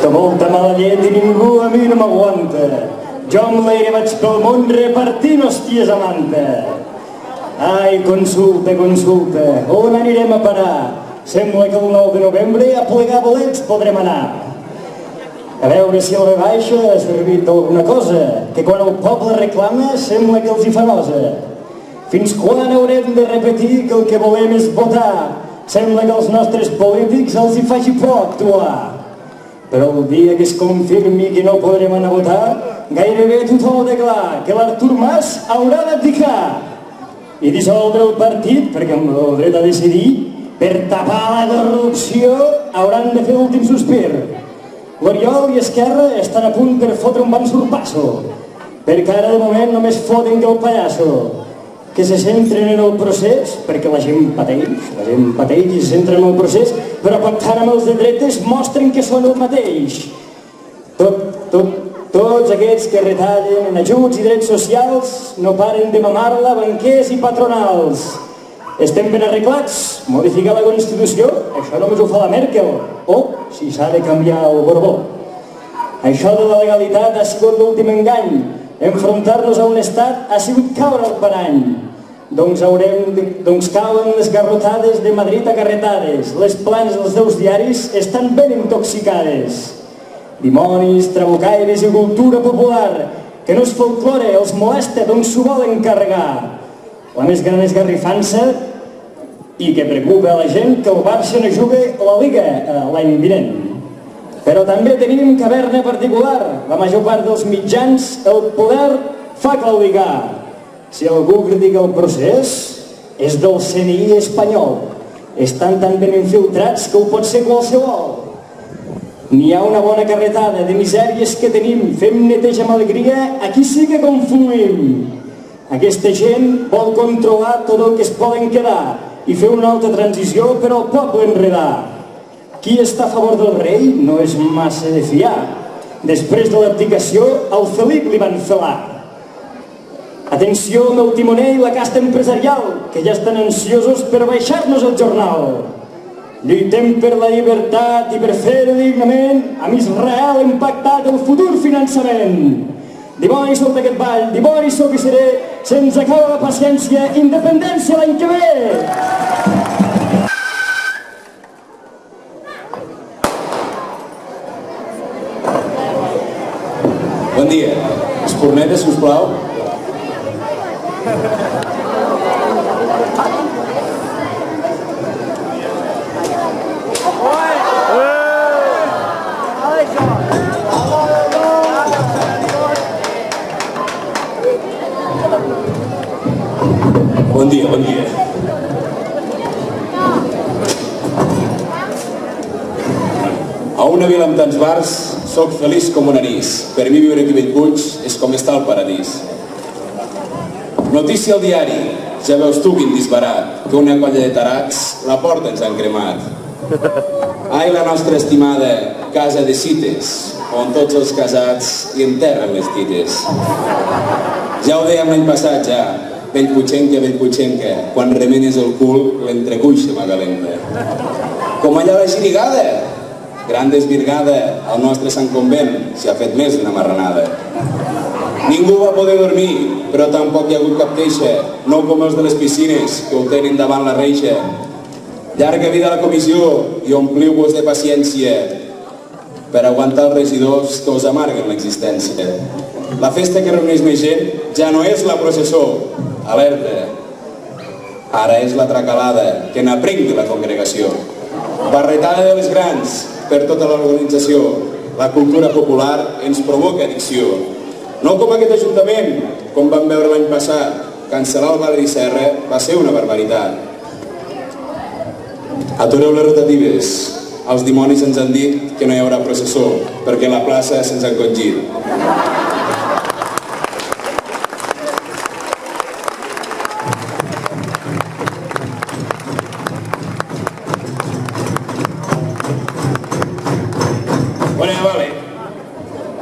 Que molta mala llet i ningú a mi no m'aguanta. Jo amb l'aire vaig pel món repartint hòsties a manta. Ai, consulta, consulta, on anirem a parar? Sembla que el 9 de novembre a plegar bolets podrem anar. A veure si el V baixa ha servit d'alguna cosa, que quan el poble reclama sembla que els hi fa nosa. Fins quan haurem de repetir que el que volem és votar? Sembla que als nostres polítics els hi faci por actuar. Però el dia que es confirmi que no podrem anar a votar, gairebé tothom ho té clar, que l'Artur Mas haurà d'abdicar i dissoldre el partit, perquè amb el dret a decidir, per tapar la corrupció, hauran de fer l'últim sospir. L'Oriol i Esquerra estan a punt per fotre un bon sorpasso, perquè ara de moment només foten que el pallasso. Que se centren en el procés, perquè la gent pateix i se centren en el procés, però pactant amb els de dretes mostren que són el mateix. Tots aquests que retallen en ajuts i drets socials no paren de mamar-la banquers i patronals. Estem ben arreglats? Modificar la Constitució? Això només ho fa la Merkel. O, si s'ha de canviar el Borbó. Això de la legalitat ha sigut l'últim engany. Enfrontar-nos a un estat ha sigut caure al parany. Doncs cauen les garrotades de Madrid acarretades. Les plans dels seus diaris estan ben intoxicades. Dimonis, trabucaires i cultura popular, que no és folklore, els molesta, doncs s'ho volen carregar. La més gran esgarrifança i que preocupa a la gent que el Barça no juga la Liga l'any vinent. Però també tenim caverna particular. La major part dels mitjans, el poder fa claudicar. Si algú critica el procés, és del CNI espanyol. Estan tan ben infiltrats que ho pot ser qualsevol. N'hi ha una bona carretada de misèries que tenim. Fem neteja amb alegria, aquí sí que confluïm. Aquesta gent vol controlar tot el que es poden quedar i fer una altra transició per al poble enredar. Qui està a favor del rei no és massa de fiar. Després de l'abdicació, al Felip li van felar. Atenció amb el timoner i la casta empresarial, que ja estan ansiosos per baixar-nos el jornal. Lluitem per la llibertat i per fer-ho dignament. Amb Israel hem pactat el futur finançament. Dimoni sóc d'aquest ball, dimoni sóc i seré, se'ns acaba la paciència, independència l'any que ve! Bon dia. Espurnetes, sisplau. Bon dia, bon dia. A una vila amb tants bars, soc feliç com un anís. Per mi viure aquí a Bellpuig és com estar al paradís. Notícia al diari, ja veus tu quin disbarat, que una colla de tarats la porta ens han cremat. Ai, la nostra estimada casa de cites, on tots els casats hi enterren les tites. Ja ho dèiem l'any passat, ja. Bellputxenca, quan remenes el cul, l'entrecuixa m'acalenta. Com allà a la Xirigada, gran desvirgada, al nostre Sant Convent s'hi ha fet més d'una marranada. Ningú va poder dormir, però tampoc hi ha hagut cap queixa, no com els de les piscines, que ho tenen davant la reixa. Llarga vida a la comissió i ompliu-vos de paciència per aguantar els residors que us amarguen l'existència. La festa que reuneix més gent ja no és la processó, alerta. Ara és la tracalada, que n'aprengui la congregació. Barretada de les grans per tota l'organització. La cultura popular ens provoca addicció. No com aquest ajuntament, com vam veure l'any passat. Cancel·lar el Val d'Isserra va ser una barbaritat. Atureu les rotatives. Els dimonis ens han dit que no hi haurà processó, perquè la plaça se'ns ha encongit. Vale.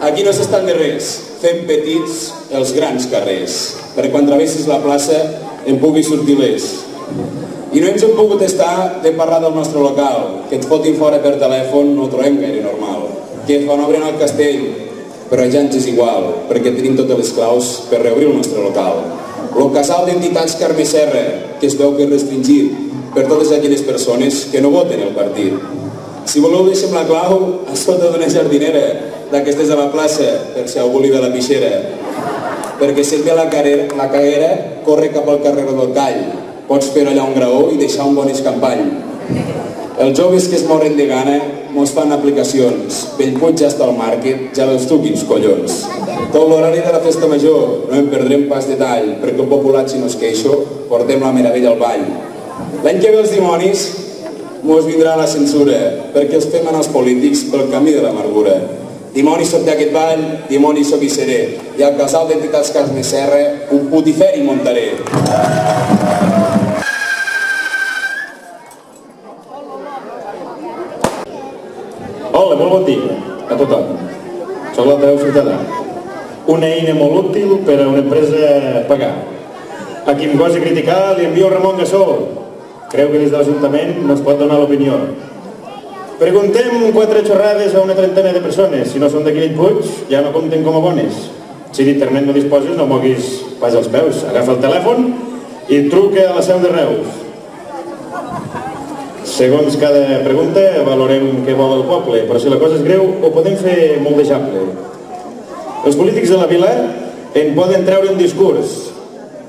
Aquí no s'estan de res, fem petits els grans carrers, perquè quan travessis la plaça en pugui sortir l'és. I no ens hem pogut estar de parlar del nostre local, que et fotin fora per telèfon no ho trobem gaire normal. que fan obra en el castell, però ja ens és igual, perquè tenim totes les claus per reobrir el nostre local. El casal d'entitats Carme Serra, que es veu que és restringit per totes aquelles persones que no voten el partit. Si voleu deixem la clau a sota d'una jardinera d'aquestes a la plaça, per si algú li ve la pixera. Perquè si et ve la caguera, corre cap al carrer del Call. Pots fer allà un graó i deixar un bon escampall. Els joves que es moren de gana mos fan aplicacions. Bellpuig ja està al màrquet, ja veus tu quins collons. Tot l'horari de la festa major no en perdrem pas detall, perquè el populat, si no es queixo, portem la meravella al ball. L'any que ve els dimonis mos vindrà la censura, perquè els fem anar els polítics pel camí de l'amargura. Dimoni soc d'aquest ball, dimoni soc i seré, i al casal d'entitats Carme Serra un putiferi muntaré. Hola, molt bon dia a tothom. Soc l'altaveu ciutadà. Una eina molt útil per a una empresa pagar. A qui em gosi criticar li envio Ramon Gassó. Creu que des de l'Ajuntament no es pot donar l'opinió. Preguntem 4 xorrades a una trentena de persones. Si no són d'aquí Bellpuig, ja no compten com a bones. Si d'internet no disposes, no moguis pas els peus. Agafa el telèfon i truca a la seu de Reus. Segons cada pregunta, valorem què vol el poble, però si la cosa és greu, ho podem fer molt deixable. Els polítics de la vila en poden treure un discurs,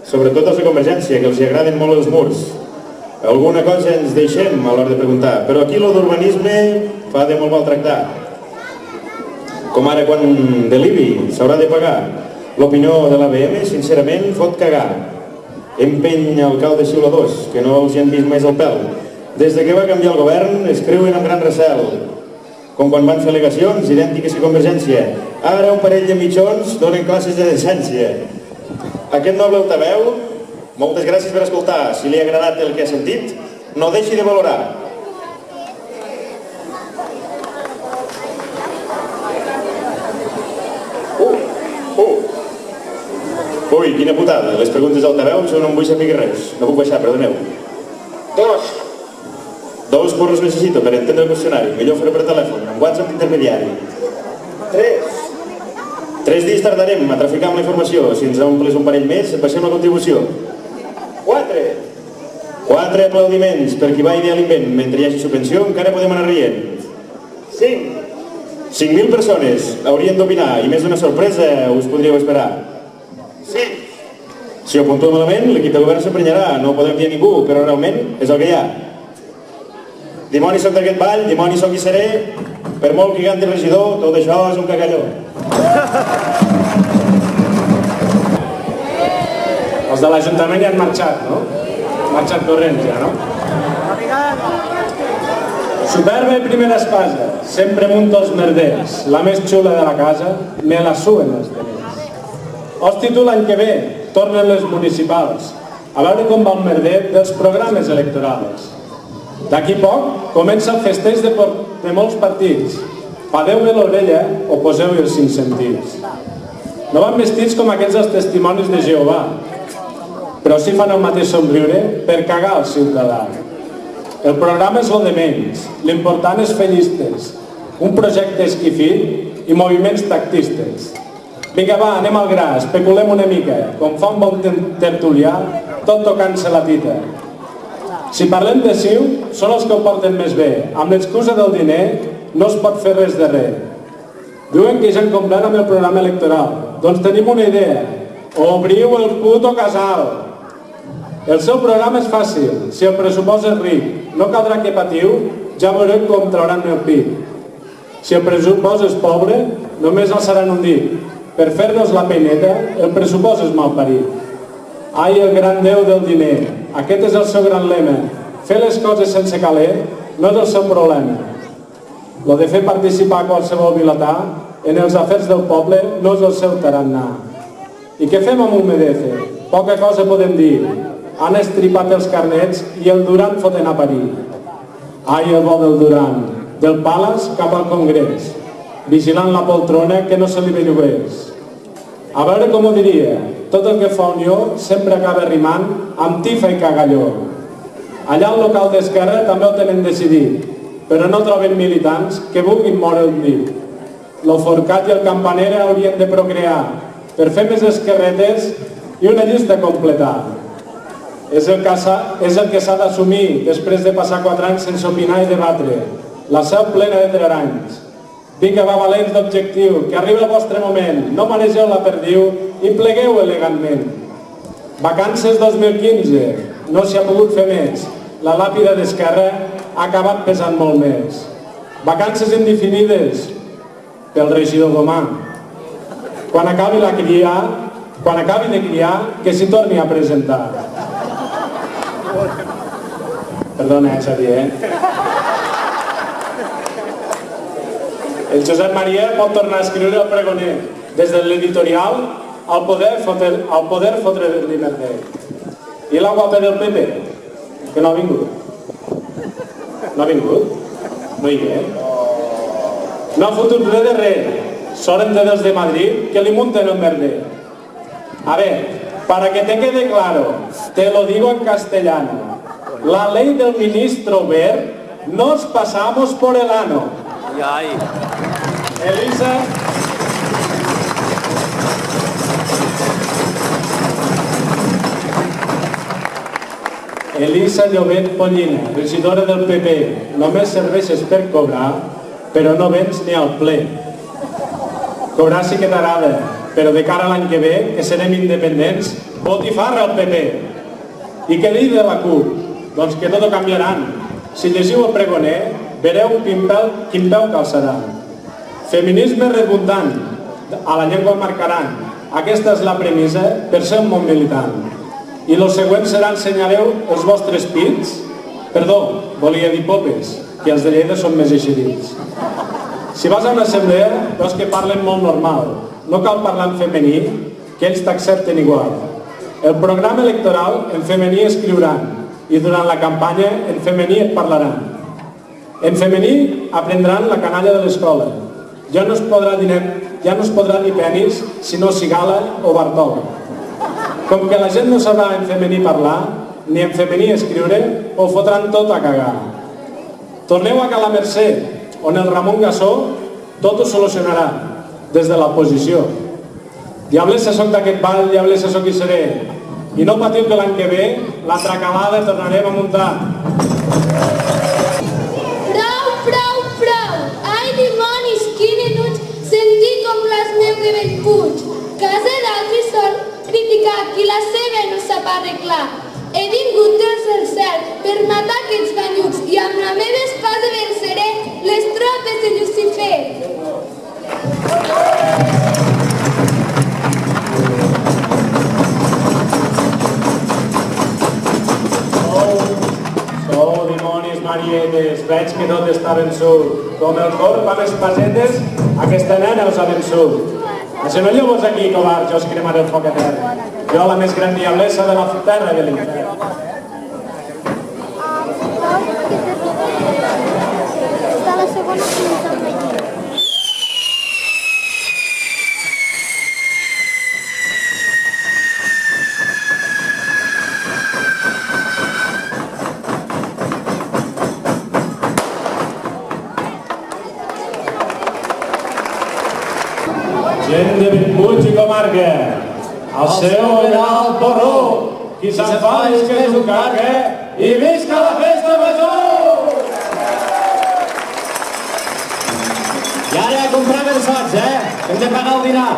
sobretot els de Convergència, que els agraden molt els murs. Alguna cosa ens deixem a l'hora de preguntar, però aquí lo d'urbanisme fa de molt mal tractar. Com ara quan de l'IBI s'haurà de pagar. L'opinió de l'ABM, sincerament, fot cagar. Empeny alcaldes xiuladors, que no els hi han vist més el pèl. Des de que va canviar el govern, escriuen amb gran recel. Com quan van fer al·legacions idèntiques que Convergència. Ara un parell de mitjons donen classes de decència. Aquest noble altaveu, moltes gràcies per escoltar. Si li ha agradat el que ha sentit, no deixi de valorar. Ui, quina putada. Les preguntes d'altaveu són un vull saber res. No puc baixar, perdoneu. 2 curros necessito per entendre el qüestionari. Millor fer-ho per telèfon, amb WhatsApp d'intermediari. 3 dies tardarem a traficar amb la informació. Si ens omples un parell més, et baixem la contribució. 4 aplaudiments per qui va idear l'invent. Mentre hi hagi subvenció, encara podem anar rient. 5.000 persones haurien d'opinar i més d'una sorpresa us podríeu esperar. Si ho apunto malament, l'equip de govern s'emprenyarà. No ho podem dir a ningú, però realment és el que hi ha. Dimoni soc d'aquest ball, dimoni soc i seré, per molt que canti regidor, tot això és un cagalló. Els de l'Ajuntament ja han marxat, no? Marxat corrents ja, no? Superba i primera espasa, sempre munto els merders, la més xula de la casa, me la suen els diners. Hosti tu l'any que ve, tornen les municipals, a veure com va el merder dels programes electorals. D'aquí poc comença el festeig de molts partits. Padeu-me l'orella o poseu-hi els 5 sentits. No van vestits com aquells dels testimonis de Jehovà, però sí fan el mateix somriure per cagar el ciutadà. El programa és el de menys, l'important és fer llistes, un projecte esquifit i moviments tactistes. Vinga va, anem al gra, especulem una mica, com fa un bon tertulià, tot tocant-se la tita. Si parlem de CiU, són els que ho porten més bé. Amb l'excusa del diner no es pot fer res de res. Diuen que ja han complert amb el programa electoral. Doncs tenim una idea. Obriu el puto casal. El seu programa és fàcil. Si el pressupost és ric, no caldrà que patiu, ja veureu com trauran el pit. Si el pressupost és pobre, només alçaran un dit. Per fer-nos la peineta, el pressupost és mal parit. Ai, el gran déu del diner. Aquest és el seu gran lema. Fer les coses sense caler no és el seu problema. Lo de fer participar qualsevol vilatà en els afers del poble no és el seu tarannà. I què fem amb un MDF? Poca cosa podem dir. Han estripat els carnets i el Duran foten a parir. Ai, el bo del Duran, del Palace cap al Congrés, vigilant la poltrona que no se li bellugués. A veure com ho diria, tot el que fa Unió sempre acaba rimant amb tifa i cagalló. Allà al local d'Esquerra també ho tenen decidit, però no troben militants que vulguin moure el dit. lo forcat i el campanera haurien de procrear per fer més esquerretes i una llista a completar. És el que s'ha d'assumir després de passar 4 anys sense opinar i debatre. La seu plena de treranys. Vinga, va, valents d'objectiu, que arriba el vostre moment. No manegeu la perdiu i plegueu elegantment. Vacances 2015. No s'hi ha pogut fer més. La làpida d'Esquerra ha acabat pesant molt més. Vacances indefinides pel regidor Gomà. Quan acabi de criar, que s'hi torni a presentar. Perdona, Xavier. El Josep Maria pot tornar a escriure el pregoner. Des de l'editorial, al poder fotre-li merder. I la guapa del PP, que no ha vingut. No ha vingut? No hi és? No ha fotut res de res. Soren dels de Madrid que li munten el merder. A ver, para que te quede claro, te lo digo en castellano. La ley del ministro Wert nos pasamos por el ano. Elisa Llobet Pollina, regidora del PP, només serveixes per cobrar, però no vens ni al ple. Cobrar sí que t'agrada, però de cara a l'any que ve, que serem independents, botifarra al PP. I què dir de la CUP? Doncs que tot ho canviaran. Si llegiu el pregoner, vereu quin peu calçaran. Feminisme redundant, a la llengua marcaran. Aquesta és la premissa per ser un món militant. I el següent serà ensenyareu els vostres pits? Perdó, volia dir popes, que els de Lleida són més eixerits. Si vas a una assemblea, veus que parlen molt normal. No cal parlar en femení, que ells t'accepten igual. El programa electoral en femení escriuran i durant la campanya en femení et parlaran. En femení aprendran la canalla de l'escola. Ja no es podrà dir penis, sinó cigala o bartola. Com que la gent no sabrà en femení parlar, ni en femení escriure, ho fotran tot a cagar. Torneu a Cala Mercè, on el Ramon Gassó tot ho solucionarà, des de l'oposició. Diablessa soc d'aquest ball, diablessa soc i seré. I no patiu que l'any que ve, la tracalada tornarem a muntar. Prou! Ai, dimonis, quin enuig sentir com blasmeu de Bellpuig. Casa d'altri sol criticar qui la seva no sap arreglar. He vingut del cel per matar aquests banyuts i amb la meva espasa venceré les tropes de Lucifer. Sou dimonis marietes, veig que tot està vençut. Com el corp a les pasetes, aquesta nena us ha vençut. Agenolleu-vos aquí, covards, jo us cremaré el foc etern. Jo, la més gran diablessa de la terra i de l'infern. Està la segona comunitat veïna. Gent de Bellpuig i comarca, el seu era el porró, qui se'n fa és que és un cargue, i visca la festa major! I ara a comprar versots, que hem de pagar el dinar.